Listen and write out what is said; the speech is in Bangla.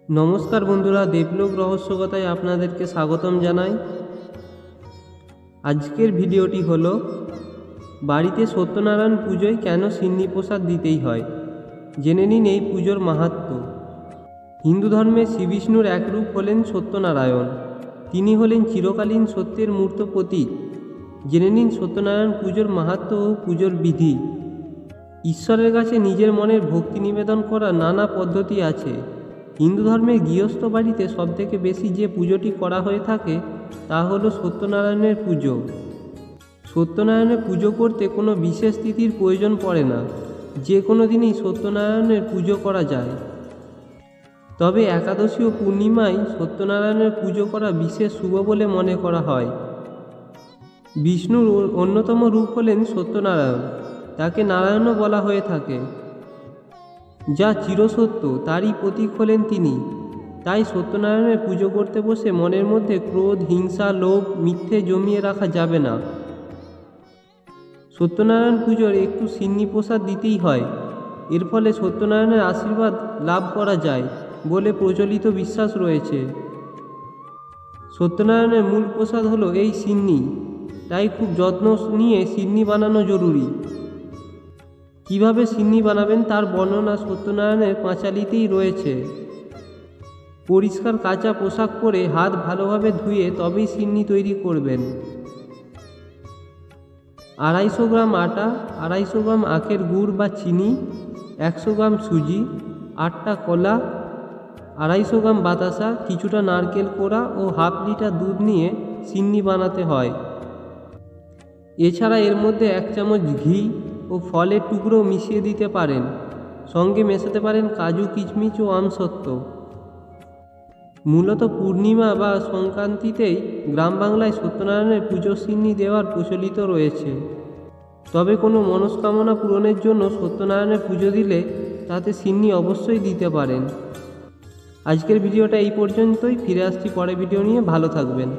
নমস্কার বন্ধুরা, দেবলোক রহস্যকথায় আপনাদেরকে স্বাগতম জানাই। আজকের ভিডিওটি হলো বাড়িতে সত্যনারায়ণ পুজোয় কেন সিন্নি প্রসাদ দিতেই হয়। জেনে নিন এই পুজোর মাহাত্ম্য। হিন্দু ধর্মে শ্রীবিষ্ণুর এক রূপ হলেন সত্যনারায়ণ। তিনি হলেন চিরকালীন সত্যের মূর্ত প্রতীক। জেনে নিন সত্যনারায়ণ পুজোর মাহাত্ম্য ও পুজোর বিধি। ঈশ্বরের কাছে নিজের মনের ভক্তি নিবেদন করার নানা পদ্ধতি আছে। হিন্দু ধর্মের গৃহস্থ বাড়িতে সবথেকে বেশি যে পুজোটি করা হয়ে থাকে তা হলো সত্যনারায়ণের পুজো। সত্যনারায়ণের পুজো করতে কোনো বিশেষ তিথির প্রয়োজন পড়ে না, যে কোনো দিনই সত্যনারায়ণের পুজো করা যায়। তবে একাদশী ও পূর্ণিমায় সত্যনারায়ণের পুজো করা বিশেষ শুভ বলে মনে করা হয়। বিষ্ণুর অন্যতম রূপ হলেন সত্যনারায়ণ। তাকে নারায়ণও বলা হয়ে থাকে, যা চিরসত্য, তারই প্রতীক হলেন তিনি। তাই সত্যনারায়ণের পুজো করতে বসে মনের মধ্যে ক্রোধ, হিংসা, লোভ, মিথ্যে জমিয়ে রাখা যাবে না। সত্যনারায়ণ পুজোর একটু সিন্নি প্রসাদ দিতেই হয়। এর ফলে সত্যনারায়ণের আশীর্বাদ লাভ করা যায় বলে প্রচলিত বিশ্বাস রয়েছে। সত্যনারায়ণের মূল প্রসাদ হলো এই সিন্নি, তাই খুব যত্ন নিয়ে সিন্নি বানানো জরুরি। কিভাবে সিন্নি বানাবেন তার বর্ণনা সত্যনারায়ণের পাঁচালিতেই রয়েছে। পরিষ্কার কাঁচা পোশাক পরে হাত ভালোভাবে ধুয়ে তবেই সিন্নি তৈরি করবেন। 250 গ্রাম আটা, 250 গ্রাম আখের গুড় বা চিনি, 100 গ্রাম সুজি, 8টা কলা, 250 গ্রাম বাতাসা, কিছুটা নারকেল কোড়া ও হাফ লিটার দুধ নিয়ে সিন্নি বানাতে হয়। এছাড়া এর মধ্যে 1 চামচ ঘি ও ফলের টুকরো মিশিয়ে দিতে পারেন। সঙ্গে মেশাতে পারেন কাজু, কিশমিশ ও আমসত্ত্ব। মূলত পূর্ণিমা বা সংক্রান্তিতেই গ্রাম বাংলায় সত্যনারায়ণের পুজো সিন্নি দেওয়ার প্রচলিত রয়েছে। তবে কোনো মনস্কামনা পূরণের জন্য সত্যনারায়ণের পুজো দিলে তাতে সিন্নি অবশ্যই দিতে পারেন। আজকের ভিডিওটা এই পর্যন্তই। ফিরে আসছি পরের ভিডিও নিয়ে। ভালো থাকবেন।